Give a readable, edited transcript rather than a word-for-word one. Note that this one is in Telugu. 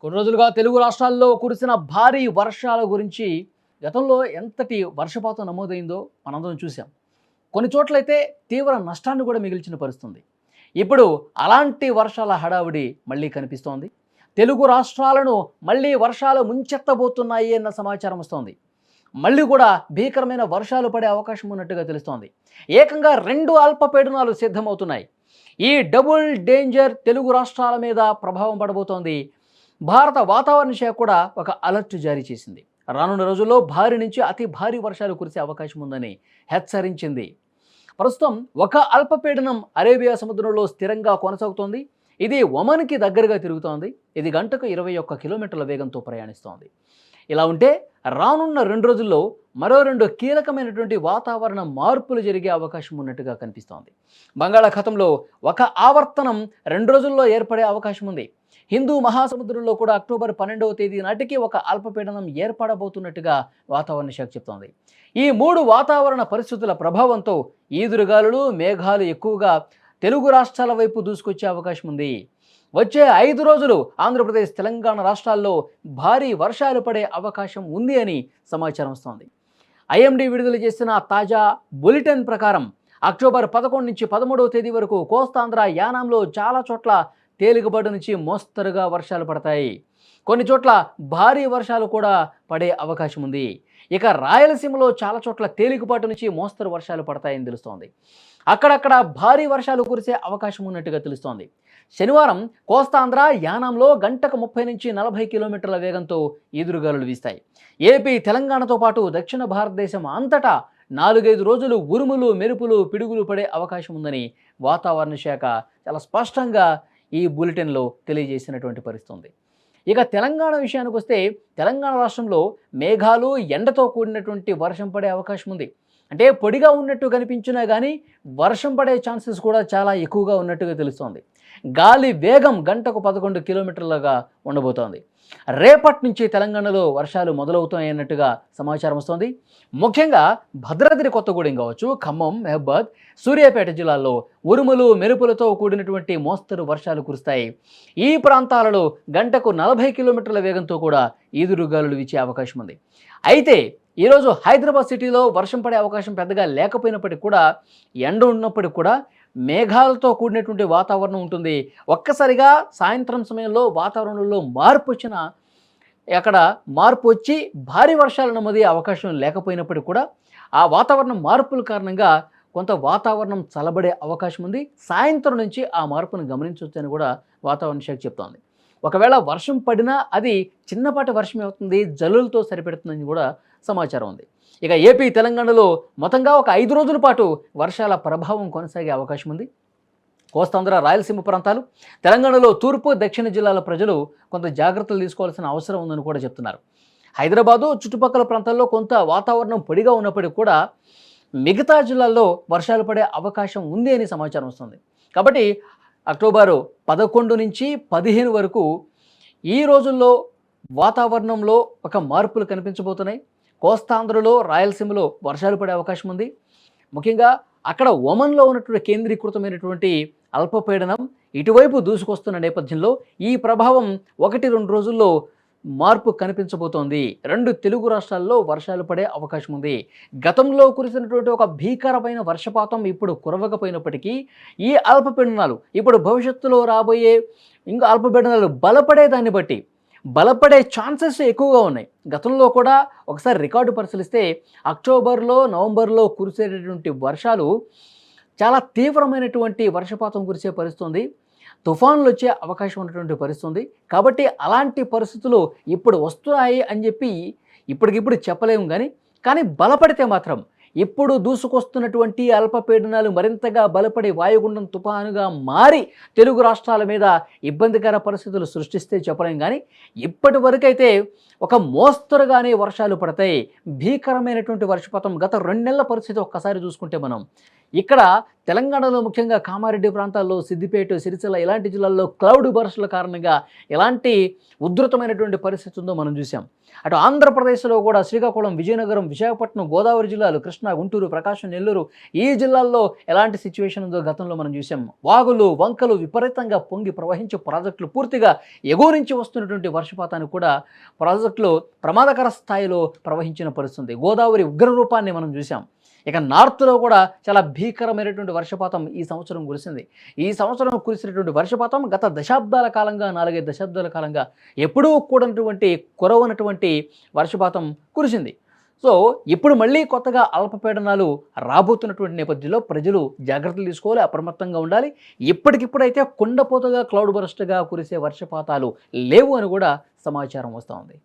కొన్ని రోజులుగా తెలుగు రాష్ట్రాల్లో కురిసిన భారీ వర్షాల గురించి గతంలో ఎంతటి వర్షపాతం నమోదైందో మనందరం చూసాం. కొన్ని చోట్లయితే తీవ్ర నష్టాన్ని కూడా మిగిల్చిన పరిస్థితుంది. ఇప్పుడు అలాంటి వర్షాల హడావుడి మళ్ళీ కనిపిస్తోంది. తెలుగు రాష్ట్రాలను మళ్ళీ వర్షాలు ముంచెత్తబోతున్నాయి అన్న సమాచారం వస్తోంది. మళ్ళీ కూడా భీకరమైన వర్షాలు పడే అవకాశం ఉన్నట్టుగా తెలుస్తోంది. ఏకంగా 2 అల్పపీడనాలు సిద్ధమవుతున్నాయి. ఈ డబుల్ డేంజర్ తెలుగు రాష్ట్రాల మీద ప్రభావం పడబోతోంది. భారత వాతావరణ శాఖ కూడా ఒక అలర్ట్ జారీ చేసింది. రానున్న రోజుల్లో భారీ నుంచి అతి భారీ వర్షాలు కురిసే అవకాశం ఉందని హెచ్చరించింది. ప్రస్తుతం ఒక అల్పపీడనం అరేబియా సముద్రంలో స్థిరంగా కొనసాగుతోంది. ఇది ఒమన్కి దగ్గరగా తిరుగుతోంది. ఇది గంటకు 21 కిలోమీటర్ల వేగంతో ప్రయాణిస్తోంది. ఇలా ఉంటే రానున్న 2 రోజుల్లో మరో 2 కీలకమైనటువంటి వాతావరణ మార్పులు జరిగే అవకాశం ఉన్నట్టుగా కనిపిస్తోంది. బంగాళాఖాతంలో ఒక ఆవర్తనం 2 రోజుల్లో ఏర్పడే అవకాశం ఉంది. హిందూ మహాసముద్రంలో కూడా అక్టోబర్ 12వ తేదీ నాటికి ఒక అల్పపీడనం ఏర్పడబోతున్నట్టుగా వాతావరణ శాఖ చెప్తోంది. ఈ 3 వాతావరణ పరిస్థితుల ప్రభావంతో ఈదురుగాలులు, మేఘాలు ఎక్కువగా తెలుగు రాష్ట్రాల వైపు దూసుకొచ్చే అవకాశం ఉంది. వచ్చే 5 రోజులు ఆంధ్రప్రదేశ్, తెలంగాణ రాష్ట్రాల్లో భారీ వర్షాలు పడే అవకాశం ఉంది అని సమాచారం వస్తోంది. ఐఎండీ విడుదల చేసిన తాజా బులెటిన్ ప్రకారం అక్టోబర్ 11 నుంచి 13వ తేదీ వరకు కోస్తాంధ్ర, యానాంలో చాలా చోట్ల తేలికపాటి నుంచి మోస్తరుగా వర్షాలు పడతాయి. కొన్ని చోట్ల భారీ వర్షాలు కూడా పడే అవకాశం ఉంది. ఇక రాయలసీమలో చాలా చోట్ల తేలికపాటి నుంచి మోస్తరు వర్షాలు పడతాయని తెలుస్తోంది. అక్కడక్కడ భారీ వర్షాలు కురిసే అవకాశం ఉన్నట్టుగా తెలుస్తోంది. శనివారం కోస్తాంధ్ర, యానాంలో గంటకు 30 నుంచి 40 కిలోమీటర్ల వేగంతో ఈదురుగాలులు వీస్తాయి. ఏపీ, తెలంగాణతో పాటు దక్షిణ భారతదేశం అంతటా 4-5 రోజులు ఉరుములు, మెరుపులు, పిడుగులు పడే అవకాశం ఉందని వాతావరణ శాఖ చాలా స్పష్టంగా ఈ బులెటిన్లో తెలియజేసినటువంటి పరిస్థితి ఉంది. ఇక తెలంగాణ విషయానికి వస్తే తెలంగాణ రాష్ట్రంలో మేఘాలు, ఎండతో కూడినటువంటి వర్షం పడే అవకాశం ఉంది. అంటే పొడిగా ఉన్నట్టు కనిపించినా కానీ వర్షం పడే ఛాన్సెస్ కూడా చాలా ఎక్కువగా ఉన్నట్టుగా తెలుస్తోంది. గాలి వేగం గంటకు 11 కిలోమీటర్లుగా ఉండబోతోంది. రేపటి నుంచి తెలంగాణలో వర్షాలు మొదలవుతాయన్నట్టుగా సమాచారం వస్తోంది. ముఖ్యంగా భద్రాద్రి కొత్తగూడెం కావచ్చు, ఖమ్మం, మహబూబాద్, సూర్యాపేట జిల్లాల్లో ఉరుములు, మెరుపులతో కూడినటువంటి మోస్తరు వర్షాలు కురుస్తాయి. ఈ ప్రాంతాలలో గంటకు 40 కిలోమీటర్ల వేగంతో కూడా ఈదురుగాలులు వీచే అవకాశం ఉంది. అయితే ఈరోజు హైదరాబాద్ సిటీలో వర్షం పడే అవకాశం పెద్దగా లేకపోయినప్పటికీ కూడా, ఎండ ఉన్నప్పటికీ కూడా మేఘాలతో కూడినటువంటి వాతావరణం ఉంటుంది. ఒక్కసారిగా సాయంత్రం సమయంలో వాతావరణంలో మార్పు వచ్చి భారీ వర్షాలు నమోదయ్యే అవకాశం లేకపోయినప్పటికీ కూడా ఆ వాతావరణ మార్పుల కారణంగా కొంత వాతావరణం చల్లబడే అవకాశం ఉంది. సాయంత్రం నుంచి ఆ మార్పును గమనించవచ్చని కూడా వాతావరణ శాఖ చెప్తోంది. ఒకవేళ వర్షం పడినా అది చిన్నపాటి వర్షమే అవుతుంది, జల్లులతో సరిపెడుతుందని కూడా సమాచారం ఉంది. ఇక ఏపీ, తెలంగాణలో మొత్తంగా ఒక 5 రోజుల పాటు వర్షాల ప్రభావం కొనసాగే అవకాశం ఉంది. కోస్తాంధ్ర, రాయలసీమ ప్రాంతాలు, తెలంగాణలో తూర్పు, దక్షిణ జిల్లాల ప్రజలు కొంత జాగ్రత్తలు తీసుకోవాల్సిన అవసరం ఉందని కూడా చెప్తున్నారు. హైదరాబాదు చుట్టుపక్కల ప్రాంతాల్లో కొంత వాతావరణం పొడిగా ఉన్నప్పటికీ కూడా మిగతా జిల్లాల్లో వర్షాలు పడే అవకాశం ఉంది అని సమాచారం వస్తుంది. కాబట్టి అక్టోబరు 11 నుంచి 15 వరకు ఈ రోజుల్లో వాతావరణంలో ఒక మార్పులు కనిపించబోతున్నాయి. కోస్తాంధ్రలో, రాయలసీమలో వర్షాలు పడే అవకాశం ఉంది. ముఖ్యంగా అక్కడ ఒమన్లో ఉన్నటువంటి కేంద్రీకృతమైనటువంటి అల్పపీడనం ఇటువైపు దూసుకొస్తున్న నేపథ్యంలో ఈ ప్రభావం 1-2 రోజుల్లో మార్పు కనిపించబోతోంది. 2 తెలుగు రాష్ట్రాల్లో వర్షాలు పడే అవకాశం ఉంది. గతంలో కురిసినటువంటి ఒక భీకరమైన వర్షపాతం ఇప్పుడు కురవకపోయినప్పటికీ ఈ అల్పపీడనాలు ఇప్పుడు భవిష్యత్తులో రాబోయే ఇంకా అల్పపీడనాలు బలపడే ఛాన్సెస్ ఎక్కువగా ఉన్నాయి. గతంలో కూడా ఒకసారి రికార్డు పరిశీలిస్తే అక్టోబర్లో, నవంబర్లో కురిసేటటువంటి వర్షాలు చాలా తీవ్రమైనటువంటి వర్షపాతం కురిసే పరిస్థితుంది. తుఫాన్లు వచ్చే అవకాశం ఉన్నటువంటి పరిస్థితుంది. కాబట్టి అలాంటి పరిస్థితులు ఇప్పుడు వస్తున్నాయి అని చెప్పి ఇప్పటికిప్పుడు చెప్పలేము. కానీ బలపడితే మాత్రం ఇప్పుడు దూసుకొస్తున్నటువంటి అల్పపీడనాలు మరింతగా బలపడి వాయుగుండం తుఫానుగా మారి తెలుగు రాష్ట్రాల మీద ఇబ్బందికర పరిస్థితులు సృష్టిస్తే చెప్పలేం. కానీ ఇప్పటి వరకైతే ఒక మోస్తరుగానే వర్షాలు పడతాయి. భీకరమైనటువంటి వర్షపాతం గత 2 నెలల పరిస్థితి ఒక్కసారి చూసుకుంటే మనం ఇక్కడ తెలంగాణలో ముఖ్యంగా కామారెడ్డి ప్రాంతాల్లో, సిద్దిపేట, సిరిసిల్ల ఇలాంటి జిల్లాల్లో క్లౌడ్ బర్స్ట్‌ల కారణంగా ఎలాంటి ఉధృతమైనటువంటి పరిస్థితి ఉందో మనం చూసాం. అటు ఆంధ్రప్రదేశ్‌లో కూడా శ్రీకాకుళం, విజయనగరం, విశాఖపట్నం, గోదావరి జిల్లాలు, కృష్ణా, గుంటూరు, ప్రకాశం, నెల్లూరు ఈ జిల్లాల్లో ఎలాంటి సిట్యుయేషన్ ఉందో గతంలో మనం చూసాం. వాగులు, వంకలు విపరీతంగా పొంగి ప్రవహించి ప్రాజెక్టులు పూర్తిగా ఎగువ నుంచి వస్తున్నటువంటి వర్షపాతాన్ని కూడా ప్రాజెక్టులు ప్రమాదకర స్థాయిలో ప్రవహించిన పరిస్థితి ఉంది. గోదావరి ఉగ్ర రూపాన్ని మనం చూసాం. ఇక నార్త్‌లో కూడా చాలా భీకరమైనటువంటి వర్షపాతం ఈ సంవత్సరం కురిసింది. ఈ సంవత్సరం కురిసినటువంటి వర్షపాతం గత దశాబ్దాల కాలంగా 4, 5 దశాబ్దాల కాలంగా ఎప్పుడూ కూడనటువంటి కురవనటువంటి వర్షపాతం కురిసింది. సో ఇప్పుడు మళ్ళీ కొత్తగా అల్పపీడనాలు రాబోతున్నటువంటి నేపథ్యంలో ప్రజలు జాగ్రత్తలు తీసుకోవాలి, అప్రమత్తంగా ఉండాలి. ఇప్పటికిప్పుడైతే కుండపోతగా క్లౌడ్ బర్స్ట్‌గా కురిసే వర్షపాతాలు లేవు అని కూడా సమాచారం వస్తూ ఉంది.